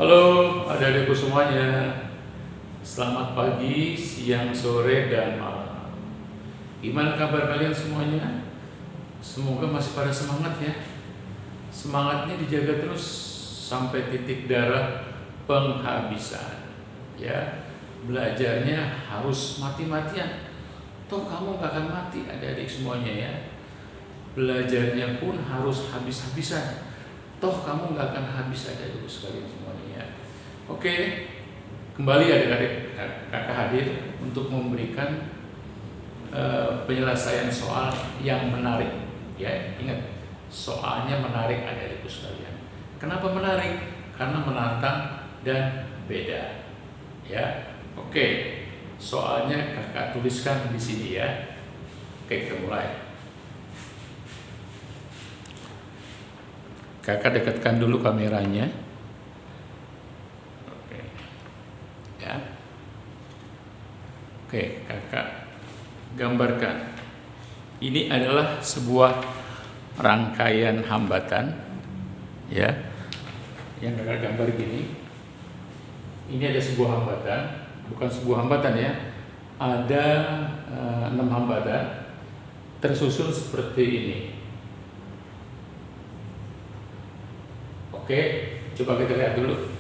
Halo adik-adikku semuanya, selamat pagi, siang, sore, dan malam. Gimana kabar kalian semuanya? Semoga masih pada semangat ya. Semangatnya dijaga terus sampai titik darah penghabisan. Ya, belajarnya harus mati-matian. Toh kamu gak akan mati adik-adik semuanya ya. Belajarnya pun harus habis-habisan. Toh kamu gak akan habis adik-adikku sekalian semuanya ya. Oke, kembali adik-adik, kakak hadir untuk memberikan penyelesaian soal yang menarik ya. Ingat, soalnya menarik adik-adikku sekalian. Kenapa menarik? Karena menantang dan beda ya. Oke, soalnya kakak tuliskan di sini ya. Oke, kita mulai. Kakak dekatkan dulu kameranya. Oke. Ya. Oke, kakak gambarkan. Ini adalah sebuah rangkaian hambatan ya. Yang kakak gambar gini. Ini ada sebuah hambatan, bukan sebuah hambatan ya. Ada 6 hambatan tersusun seperti ini. Oke, coba kita lihat dulu.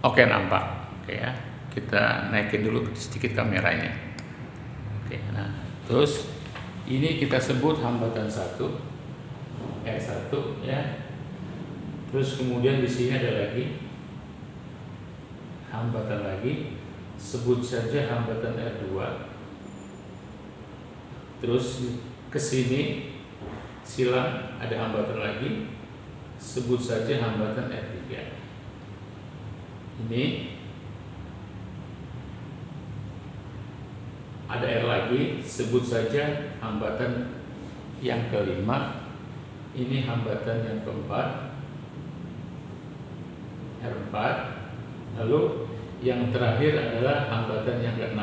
Oke, nampak. Oke ya, kita naikin dulu sedikit kameranya. Oke, nah, terus ini kita sebut hambatan 1, R1 ya. Terus kemudian di sini ada lagi hambatan lagi, sebut saja hambatan R2. Terus ke sini silang ada hambatan lagi, sebut saja hambatan R3. Ini ada R lagi, sebut saja hambatan yang kelima. Ini hambatan yang keempat, R4. Lalu yang terakhir adalah hambatan yang ke-6.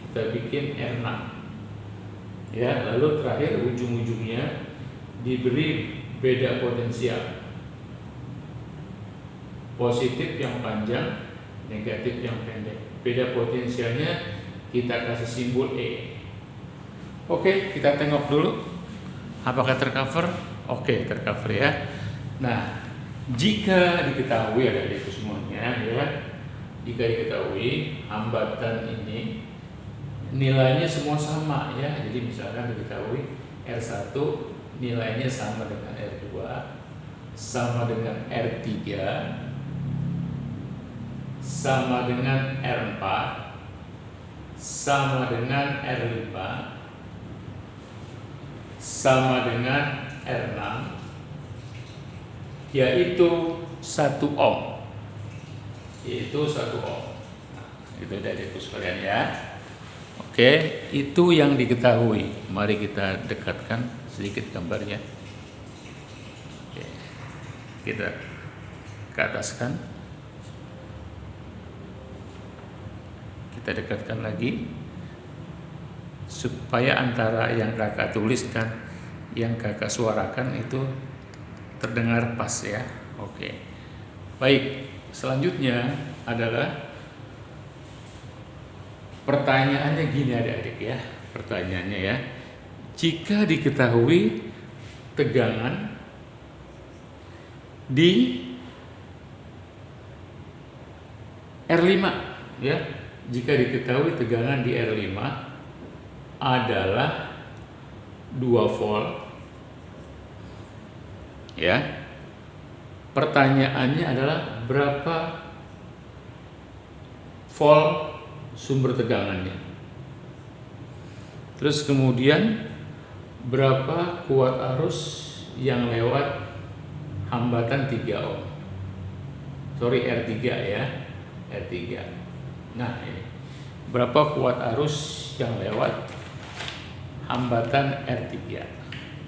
Kita bikin R6 ya. Lalu terakhir ujung-ujungnya diberi beda potensial, positif yang panjang, negatif yang pendek. Beda potensialnya kita kasih simbol E. Oke, kita tengok dulu apakah tercover. Oke, tercover ya. Nah, jika diketahui adik-adikku semuanya ya, jika diketahui hambatan ini nilainya semua sama ya. Jadi misalkan diketahui R1 nilainya sama dengan R2, sama dengan R3, sama dengan R4, sama dengan R5, sama dengan R6, yaitu 1 ohm. Yaitu 1 ohm. Nah, itu adik-adikku sekalian ya. Oke, itu yang diketahui. Mari kita dekatkan sedikit gambarnya. Oke, kita ke ataskan. Kita dekatkan lagi supaya antara yang kakak tuliskan, yang kakak suarakan itu terdengar pas ya. Oke, baik. Selanjutnya adalah pertanyaannya gini adik-adik ya. Pertanyaannya ya, jika diketahui tegangan di R5 ya, jika diketahui tegangan di R5 adalah 2 volt ya. Pertanyaannya adalah berapa volt sumber tegangannya. Terus kemudian berapa kuat arus yang lewat hambatan 3 ohm. Sorry, R3 ya. R3. Nah, ini berapa kuat arus yang lewat hambatan R3.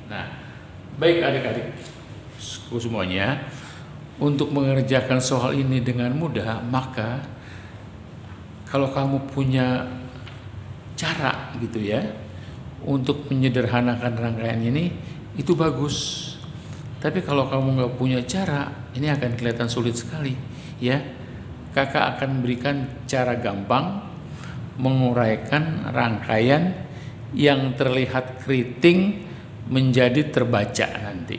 Nah, baik adik-adik semuanya, untuk mengerjakan soal ini dengan mudah, maka kalau kamu punya cara gitu ya untuk menyederhanakan rangkaian ini, itu bagus. Tapi kalau kamu nggak punya cara, ini akan kelihatan sulit sekali, ya. Kakak akan berikan cara gampang menguraikan rangkaian yang terlihat keriting menjadi terbaca nanti.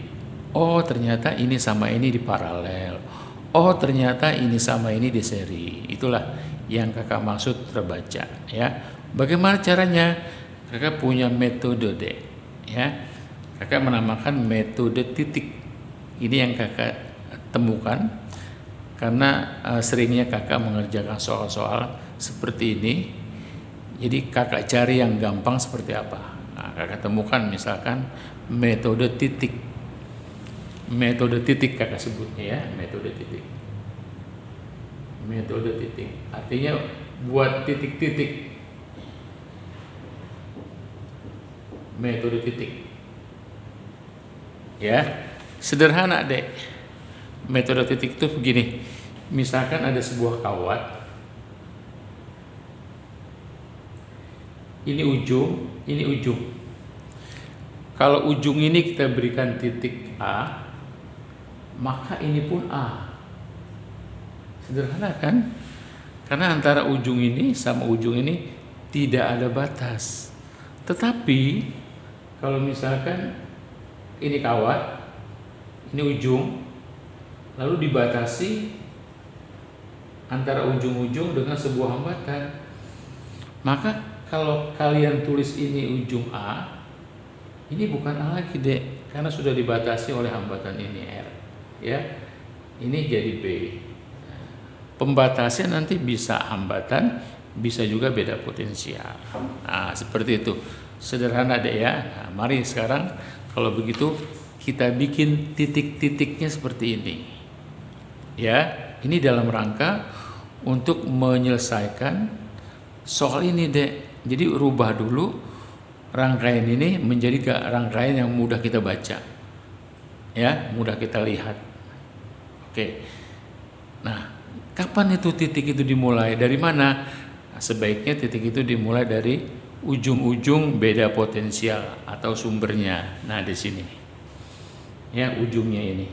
Oh, ternyata ini sama ini di paralel. Oh, ternyata ini sama ini di seri. Itulah yang kakak maksud terbaca, ya. Bagaimana caranya? Kakak punya metode deh, ya. Kakak menamakan metode titik. Ini yang kakak temukan karena seringnya kakak mengerjakan soal-soal seperti ini. Jadi kakak cari yang gampang seperti apa. Nah, kakak temukan misalkan metode titik. Metode titik kakak sebutnya, ya, metode titik. Metode titik artinya buat titik-titik. Metode titik, ya, sederhana deh. Metode titik itu begini. Misalkan ada sebuah kawat, ini ujung, ini ujung. Kalau ujung ini kita berikan titik A, maka ini pun A. Sederhana kan? Karena antara ujung ini sama ujung ini tidak ada batas. Tetapi kalau misalkan ini kawat, ini ujung, lalu dibatasi antara ujung-ujung dengan sebuah hambatan, maka kalau kalian tulis ini ujung A, ini bukan A lagi dek, karena sudah dibatasi oleh hambatan ini R, ya. Ini jadi B. Pembatasnya nanti bisa hambatan, bisa juga beda potensial. Nah, seperti itu. Sederhana deh, ya. Nah, mari sekarang kalau begitu kita bikin titik-titiknya seperti ini. Ya, ini dalam rangka untuk menyelesaikan soal ini, dek. Jadi rubah dulu rangkaian ini menjadi rangkaian yang mudah kita baca, ya, mudah kita lihat. Oke. Nah, kapan itu titik itu dimulai? Dari mana? Nah, sebaiknya titik itu dimulai dari ujung-ujung beda potensial atau sumbernya. Nah, di sini, ya, ujungnya ini.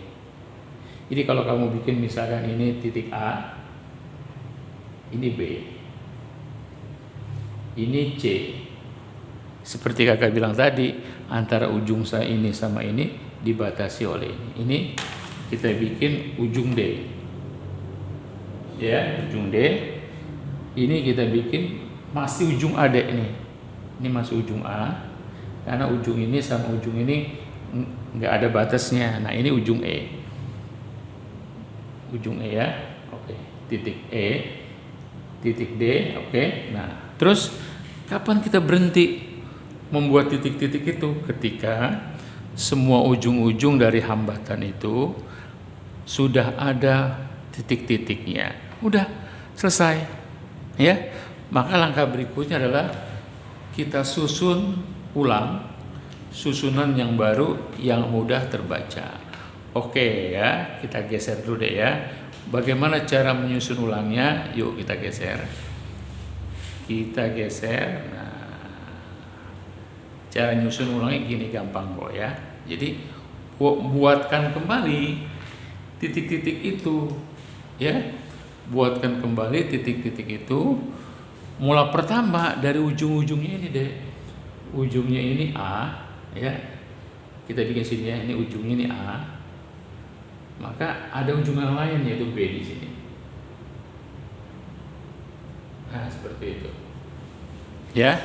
Jadi kalau kamu bikin misalkan ini titik A, ini B, ini C. Seperti kakak bilang tadi, antara ujung saya ini sama ini dibatasi oleh ini. Ini kita bikin ujung D, ya, ujung D. Ini kita bikin masih ujung A, dek, ini masih ujung A, karena ujung ini sama ujung ini nggak ada batasnya. Nah, ini ujung E, ujung E, ya. Oke, titik E, titik D. Oke. Nah, terus kapan kita berhenti membuat titik-titik itu? Ketika semua ujung-ujung dari hambatan itu sudah ada titik-titiknya, udah selesai, ya. Maka langkah berikutnya adalah kita susun ulang susunan yang baru yang mudah terbaca. Oke, ya, kita geser dulu deh, ya. Bagaimana cara menyusun ulangnya? Yuk kita geser. Kita geser. Nah, cara nyusun ulangnya gini, gampang kok, ya. Jadi buatkan kembali titik-titik itu, ya. Buatkan kembali titik-titik itu. Mula pertama dari ujung-ujungnya ini, deh. Ujungnya ini A, ya. Kita bikin sini, ya. Ini ujungnya ini A. Maka ada ujung yang lain yaitu B di sini. Nah, seperti itu. Ya.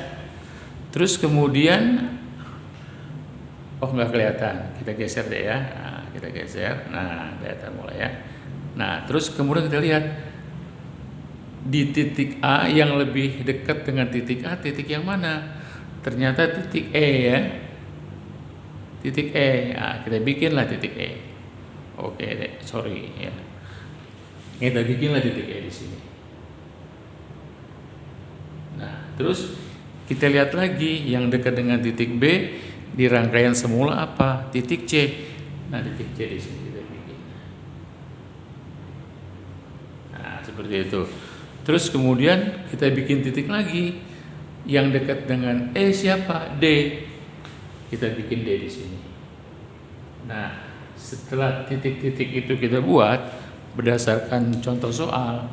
Terus kemudian nggak kelihatan. Kita geser deh, ya. Nah, kita geser. Nah, kelihatan mulai, ya. Nah, terus kemudian kita lihat di titik A yang lebih dekat dengan titik A, titik yang mana? Ternyata titik E, ya. Titik E. Nah, kita bikinlah titik E. Oke, deh, sorry, ya. Kita bikinlah titik E di sini. Nah, terus kita lihat lagi yang dekat dengan titik B di rangkaian semula apa? Titik C. Nah, titik C di sini kita bikin. Nah, seperti itu. Terus kemudian kita bikin titik lagi yang dekat dengan E siapa? D. Kita bikin D di sini. Nah, setelah titik-titik itu kita buat berdasarkan contoh soal,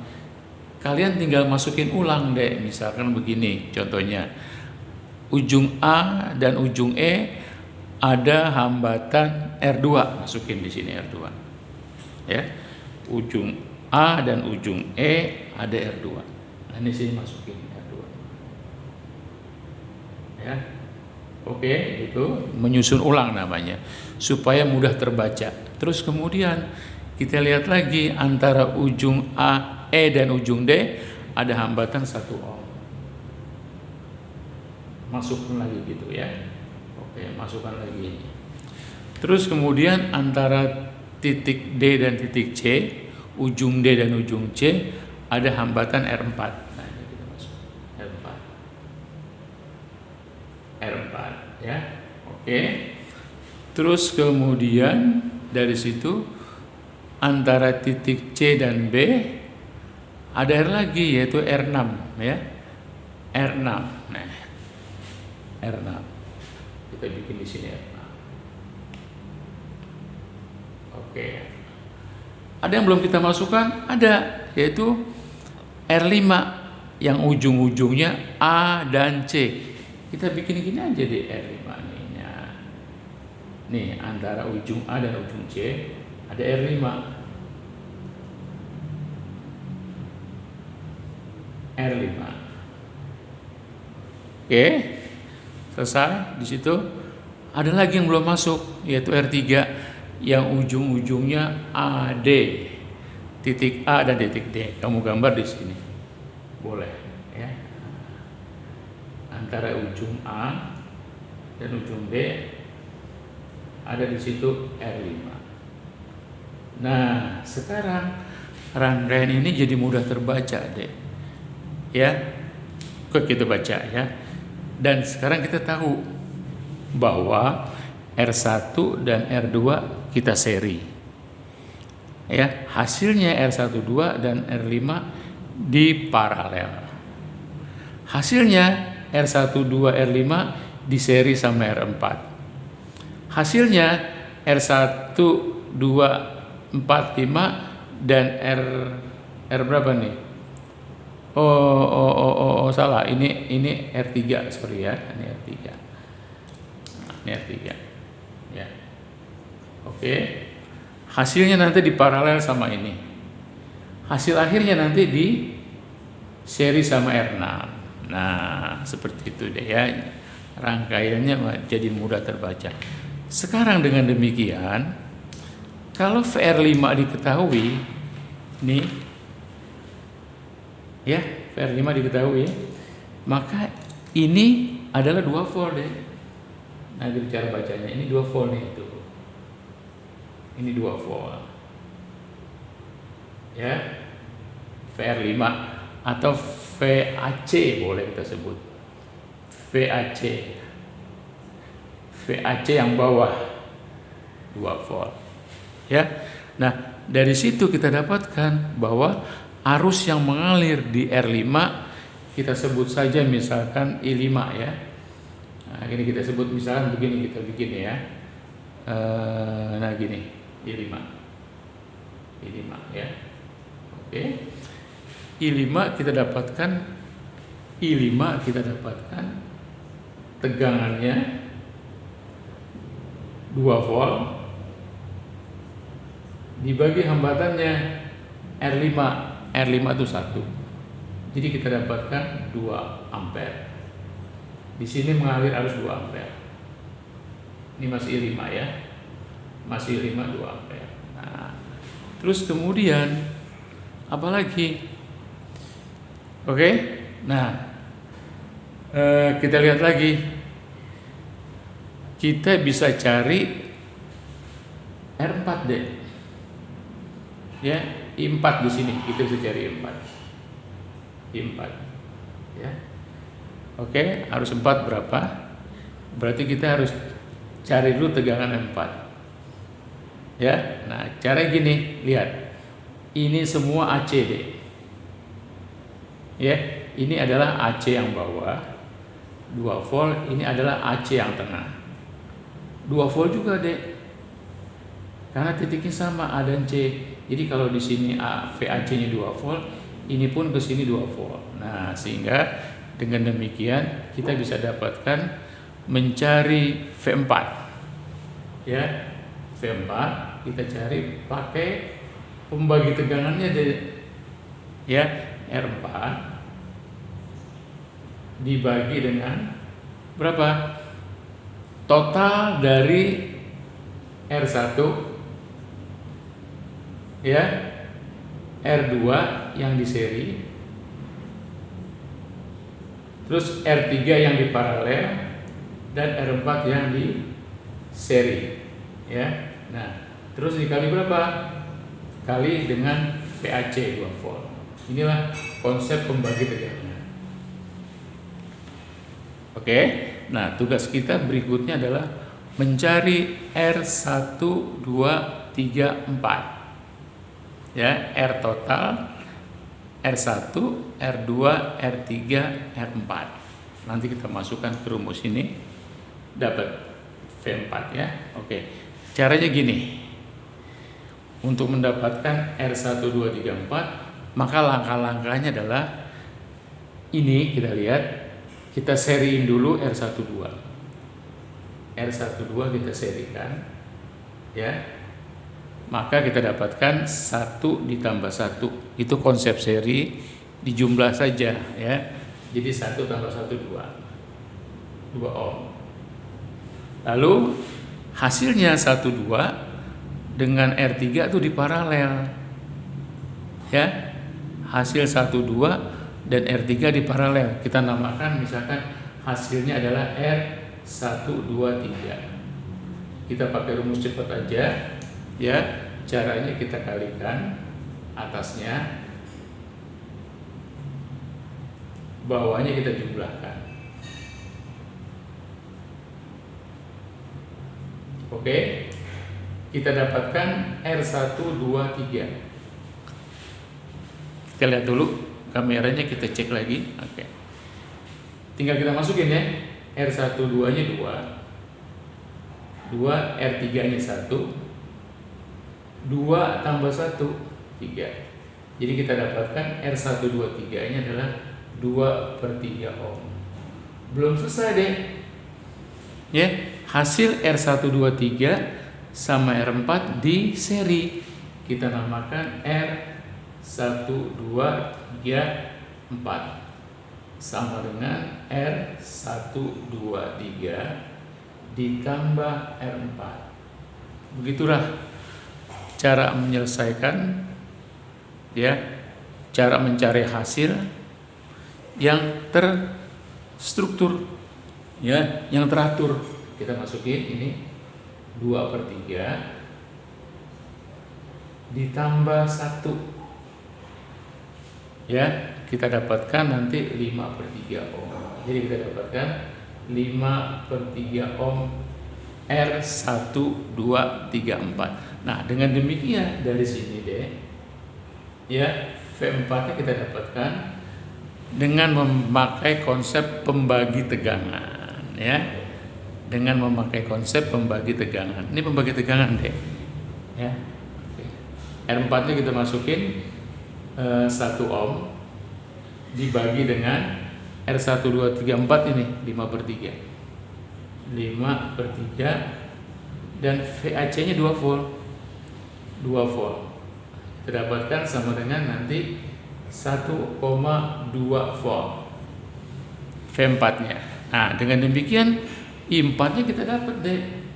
kalian tinggal masukin ulang deh. Misalkan begini contohnya, ujung A dan ujung E ada hambatan R2, masukin di sini R2 ya. Ujung A dan ujung E ada R2. Nah, ini sini masukin R2 ya. Oke, itu menyusun ulang namanya supaya mudah terbaca. Terus kemudian kita lihat lagi antara ujung A, E dan ujung D ada hambatan 1 ohm. Masukkan lagi gitu ya. Oke, masukkan lagi. Terus kemudian antara titik D dan titik C, ujung D dan ujung C ada hambatan R4. Nah, ini kita masuk R4 ya. Oke. Terus kemudian dari situ antara titik C dan B ada R lagi, yaitu R6 ya. R6. Nah, R6. Kita bikin di sini R6. Oke. Ada yang belum kita masukkan? Ada, yaitu R5 yang ujung-ujungnya A dan C. Kita bikin gini aja di R5 nih. Nih, antara ujung A dan ujung C ada R5. R5. Oke. Selesai. Di situ ada lagi yang belum masuk, yaitu R3 yang ujung-ujungnya AD. Titik A dan titik D. Kamu gambar di sini. Boleh ya. Antara ujung A dan ujung D ada di situ R5. Nah, sekarang rangkaian ini jadi mudah terbaca, Dek. Ya. Kok kita baca ya. Dan sekarang kita tahu bahwa R1 dan R2 kita seri. Ya, hasilnya R12 dan R5 di paralel. Hasilnya R12 R5 di seri sama R4. Hasilnya R1 2 4 5 dan R berapa nih? Oh, salah. Ini R3, sorry ya. Ini R3. Ini R3. Ya. Oke. Hasilnya nanti di paralel sama ini. Hasil akhirnya nanti di seri sama R6. Nah, seperti itu deh ya. Rangkaiannya jadi mudah terbaca. Sekarang dengan demikian, kalau VR5 diketahui, nih, ya, VR5 diketahui, maka ini adalah 2 volt deh. Nah, dari cara bacanya, ini 2 volt nih itu. Ini 2 volt. Ya, VR5 atau VAC boleh kita sebut. VAC. VAC yang bawah 2 volt. Ya. Nah, dari situ kita dapatkan bahwa arus yang mengalir di R5 kita sebut saja misalkan I5 ya. Nah, ini kita sebut misalkan begini, kita bikin ya. Nah, gini, I5 ya. Oke. I5 kita dapatkan tegangannya 2 volt dibagi hambatannya R5 itu 1. Jadi kita dapatkan 2 ampere. Di sini mengalir arus 2 ampere. Ini masih I5 ya. Masih I5 2 ampere. Nah, terus kemudian apalagi? Oke. Nah, kita lihat lagi. Kita bisa cari R4 deh. Ya, I4 di sini kita bisa cari I4. Ya. Oke, arus 4 berapa? Berarti kita harus cari dulu tegangan 4. Ya. Nah, cara gini, lihat. Ini semua AC deh. Ya, ini adalah AC yang bawah 2 volt, ini adalah AC yang tengah 2 volt juga deh. Karena titiknya sama A dan C. Jadi kalau di sini VAC-nya 2 volt, ini pun ke sini 2 volt. Nah, sehingga dengan demikian kita bisa dapatkan mencari V4. Ya, V4 kita cari pakai pembagi tegangannya ya, R4 dibagi dengan berapa? Total dari R1 ya, R2 yang di seri, terus R3 yang di paralel, dan R4 yang di seri ya. Nah, terus dikali berapa? Kali dengan VAC 2 volt. Inilah konsep pembagi tegangan. Oke. Nah, tugas kita berikutnya adalah mencari R1, 2, 3, 4. Ya, R total, R1, R2, R3, R4. Nanti kita masukkan ke rumus ini, dapat V4 ya. Oke. Caranya gini. Untuk mendapatkan R1, 2, 3, 4, maka langkah-langkahnya adalah ini, kita lihat. Kita seriin dulu R1, 2. R1, 2 kita serikan ya. Maka kita dapatkan 1 ditambah 1. Itu konsep seri, dijumlah saja ya. Jadi 1 tambah 1 2 ohm. Lalu hasilnya 1, 2 dengan R3 itu di paralel ya. Hasil 1, 2 dan R3 di paralel. Kita namakan misalkan hasilnya adalah R1, 2, 3. Kita pakai rumus cepat aja ya. Caranya kita kalikan atasnya, bawahnya kita jumlahkan. Oke. Kita dapatkan R1, 2, 3. Kita lihat dulu kameranya, kita cek lagi. Oke. Tinggal kita masukin ya. R1, 2 nya 2, R3 nya 1, 2 tambah 1 3. Jadi kita dapatkan R1, 2, 3 nya adalah 2/3 ohm. Belum selesai deh ya. Hasil R1, 2, 3 sama R4 di seri, kita namakan R1, 2, 3, 4 sama dengan R1, 2, 3 ditambah R4. Begitulah cara menyelesaikan ya, cara mencari hasil yang terstruktur ya, yang teratur. Kita masukin ini 2/3 ditambah 1 ya, kita dapatkan nanti 5/3 ohm. Jadi kita dapatkan 5/3 ohm R1, 2, 3, 4. Nah, dengan demikian dari sini deh ya, V4 nya kita dapatkan dengan memakai konsep pembagi tegangan ya. Dengan memakai konsep pembagi tegangan. Ini pembagi tegangan deh ya. R4 nya kita masukin 1 ohm dibagi dengan R1, 2, 3, 4 ini 5/3 dan VAC nya 2 volt. Kita dapatkan sama dengan nanti 1,2 volt V4 nya. Nah, dengan demikian I4 nya kita dapat deh.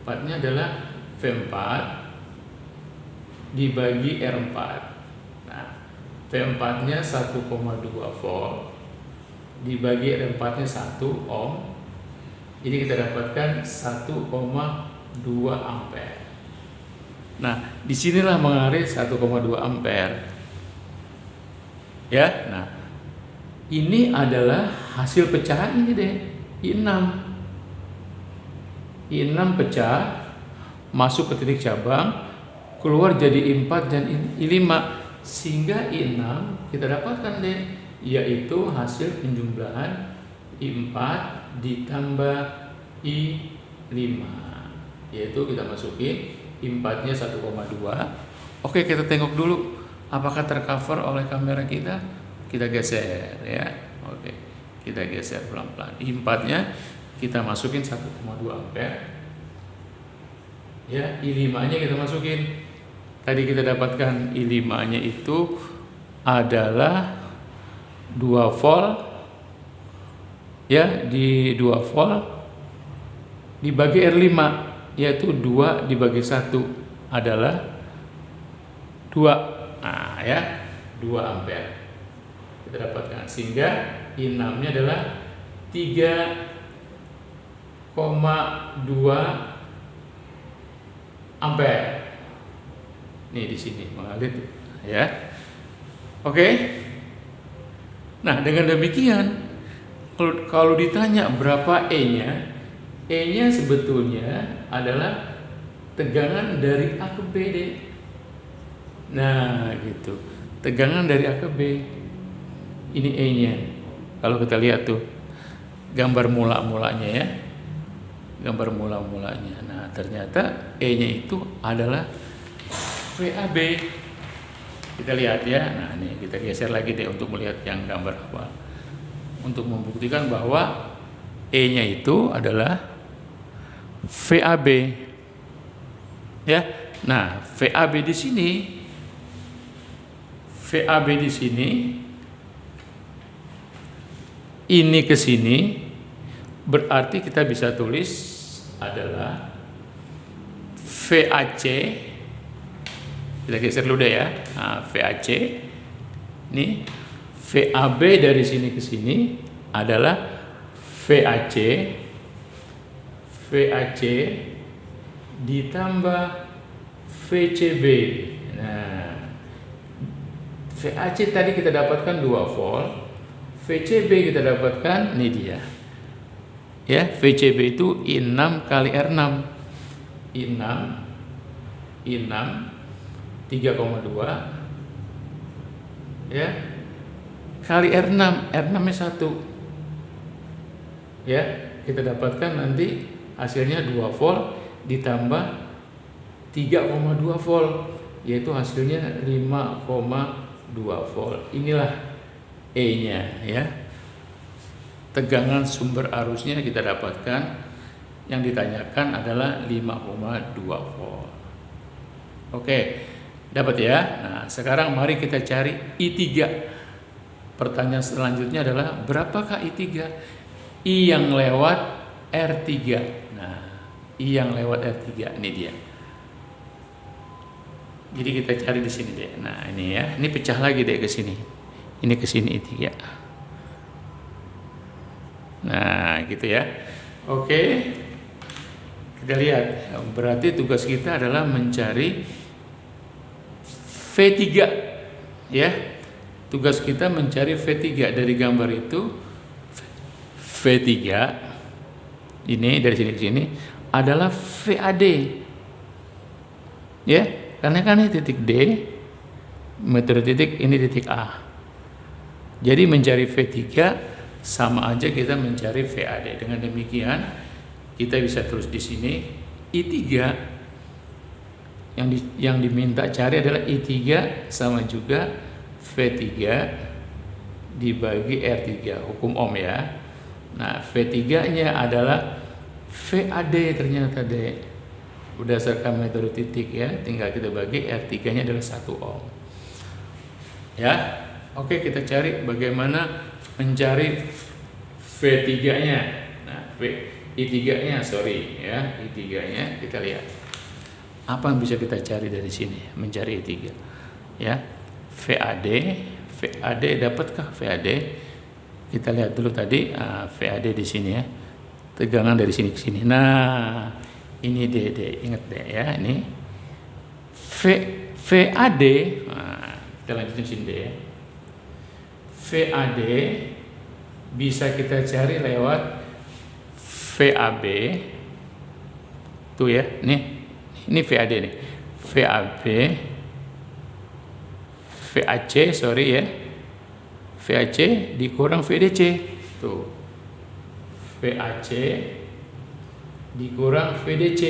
I4 nya adalah V4 dibagi R4. Nah, V4 nya 1,2 volt dibagi R4 nya 1 ohm. Jadi kita dapatkan 1,2 ampere. Nah, disinilah mengalir 1,2 ampere. Ya, nah ini adalah hasil pecahan ini deh, I6. I6 pecah, masuk ke titik cabang, keluar jadi I4 dan I5, sehingga I6 kita dapatkan deh, yaitu hasil penjumlahan I4 ditambah I5, yaitu kita masukin I4-nya 1,2. Oke, kita tengok dulu apakah tercover oleh kamera kita. Kita geser ya. Oke, kita geser pelan-pelan. I4-nya kita masukin 1,2 ampere. Ya, I5-nya kita masukin. Tadi kita dapatkan I5-nya itu adalah 2 volt. Ya, di 2 volt dibagi R5, yaitu 2 dibagi 1 adalah 2. Nah, ya, 2 ampere. Kita dapatkan, sehingga I6-nya adalah 3,2 ampere. Nih di sini mengalir ya. Oke. Nah, dengan demikian kalau ditanya berapa E-nya, E-nya sebetulnya adalah tegangan dari A ke B deh. Nah, gitu. Tegangan dari A ke B. Ini E-nya. Kalau kita lihat tuh gambar mula-mulanya ya. Gambar mula-mulanya. Nah, ternyata E-nya itu adalah VAB. Kita lihat ya. Nah, ini kita geser lagi deh untuk melihat yang gambar awal. Untuk membuktikan bahwa E-nya itu adalah VAB. Ya. Nah, VAB di sini ini ke sini, berarti kita bisa tulis adalah VAC. Kita geser dulu deh ya. Nah, VAC ini VAB dari sini ke sini adalah VAC ditambah VCB. Nah, VAC tadi kita dapatkan 2 volt, VCB kita dapatkan, ini dia. Ya, VCB itu I6 kali R6. I6 3,2 ya kali R6, R6-nya 1. Ya, kita dapatkan nanti hasilnya 2 volt ditambah 3,2 volt, yaitu hasilnya 5,2 volt. Inilah E-nya ya. Tegangan sumber arusnya kita dapatkan, yang ditanyakan adalah 5,2 volt. Oke, dapat ya. Nah, sekarang mari kita cari I3. Pertanyaan selanjutnya adalah berapakah I3? I yang lewat R3. Nah, I yang lewat R3 ini dia. Jadi kita cari di sini deh. Nah, ini ya. Ini pecah lagi deh ke sini. Ini ke sini I3. Nah, gitu ya. Oke. Kita lihat. Berarti tugas kita adalah mencari V3. Ya. Tugas kita mencari V3 dari gambar itu. V3 ini dari sini ke sini adalah VAD. Ya, karena kan ini titik D, metode titik ini titik A. Jadi mencari V3 sama aja kita mencari VAD. Dengan demikian kita bisa terus di sini I3 yang diminta cari adalah I3 sama juga V3 dibagi R3, hukum Ohm ya. Nah, V3-nya adalah VAD ternyata deh. Berdasarkan metode titik ya, tinggal kita bagi, R3-nya adalah 1 ohm. Ya. Oke, kita cari bagaimana mencari V3-nya. Nah, I3-nya, ya, I3-nya kita lihat. Apa yang bisa kita cari dari sini mencari I3? Ya. VAD dapatkah VAD? Kita lihat dulu tadi VAD di sini ya. Tegangan dari sini ke sini. Nah, ini D, ingat deh ya, ini VAD. Nah, kita lanjutin sini deh ya. VAD bisa kita cari lewat VAB. Tuh ya, ini VAD nih. VAC ya. VAC dikurang VDC. Tuh. VAC dikurang VDC.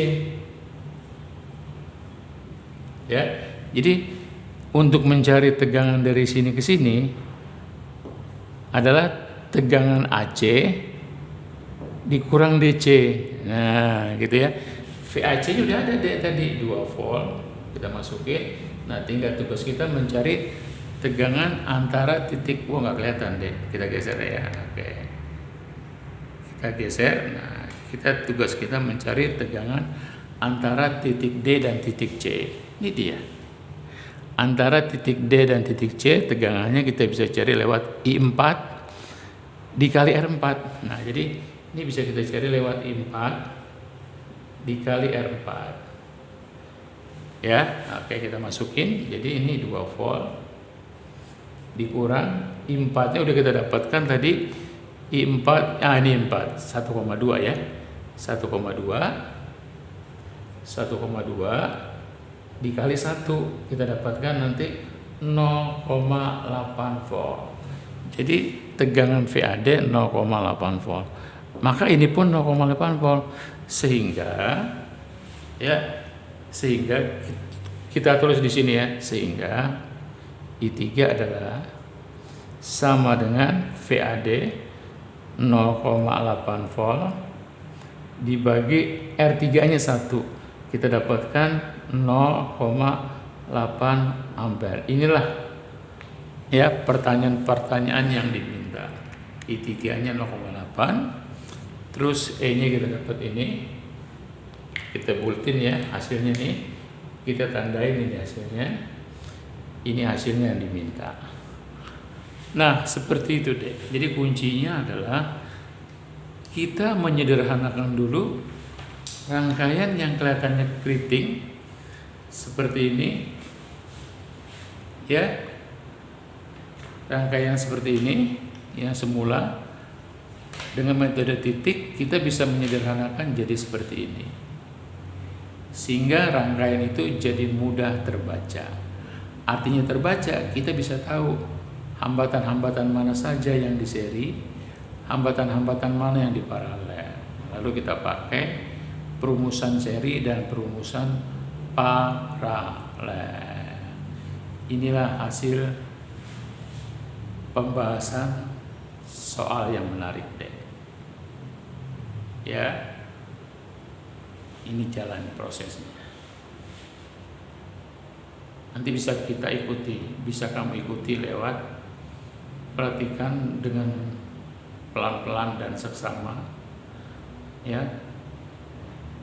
Ya. Jadi untuk mencari tegangan dari sini ke sini adalah tegangan AC dikurang DC. Nah, gitu ya. VAC udah ada tadi 2 volt, kita masukin. Nah, tinggal tugas kita mencari tegangan antara titik, nggak kelihatan deh, kita geser ya. Oke, kita geser. Nah, tugas kita mencari tegangan antara titik D dan titik C. Ini dia. Antara titik D dan titik C, tegangannya kita bisa cari lewat I4 dikali R4. Nah, jadi ini bisa kita cari lewat I4 dikali R4. Ya, oke, kita masukin. Jadi ini 2 volt dikurang I4-nya udah kita dapatkan tadi. I4, ini 4, 1,2 ya. 1,2 dikali 1, kita dapatkan nanti 0,8 volt. Jadi tegangan VAD 0,8 volt. Maka ini pun 0,8 volt, sehingga kita tulis di sini ya, sehingga I3 adalah sama dengan VAD 0,8 volt dibagi R3-nya 1, kita dapatkan 0,8 ampere. Inilah ya pertanyaan yang diminta. I3-nya 0,8, terus E-nya kita dapat ini, kita bulletin ya hasilnya nih, kita tandain ini hasilnya, ini hasilnya yang diminta. Nah, seperti itu deh. Jadi kuncinya adalah kita menyederhanakan dulu rangkaian yang kelihatannya keriting seperti ini ya, rangkaian seperti ini yang semula. Dengan metode titik kita bisa menyederhanakan jadi seperti ini, sehingga rangkaian itu jadi mudah terbaca. Artinya terbaca, kita bisa tahu hambatan-hambatan mana saja yang di seri, hambatan-hambatan mana yang di paralel. Lalu kita pakai perumusan seri dan perumusan paralel. Inilah hasil pembahasan soal yang menarik deh. Ya, ini jalan prosesnya. Nanti bisa kita ikuti, bisa kamu ikuti lewat perhatikan dengan pelan-pelan dan seksama ya.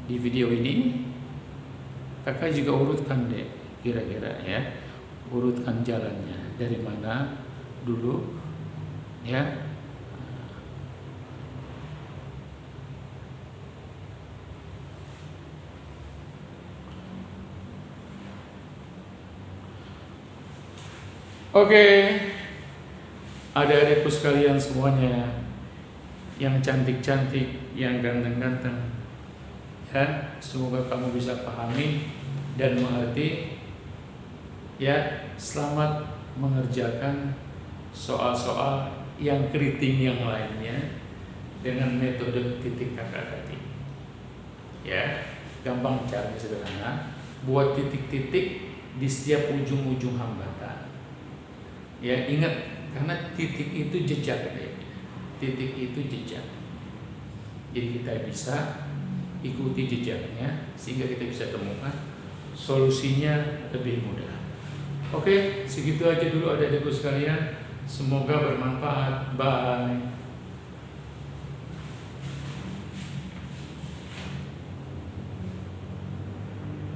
Di video ini kakak juga urutkan deh kira-kira ya, urutkan jalannya dari mana dulu ya. Oke, adik-adikku sekalian semuanya, yang cantik-cantik, yang ganteng-ganteng, ya, semoga kamu bisa pahami dan mengerti. Ya, selamat mengerjakan soal-soal yang keriting yang lainnya dengan metode titik kakak tadi. Ya, gampang, caranya sederhana. Buat titik-titik di setiap ujung-ujung hambatan. Ya, ingat, karena titik itu jejak, titik itu jejak. Jadi kita bisa ikuti jejaknya sehingga kita bisa temukan solusinya lebih mudah. Oke, segitu aja dulu adik-adikku sekalian. Semoga bermanfaat. Bye.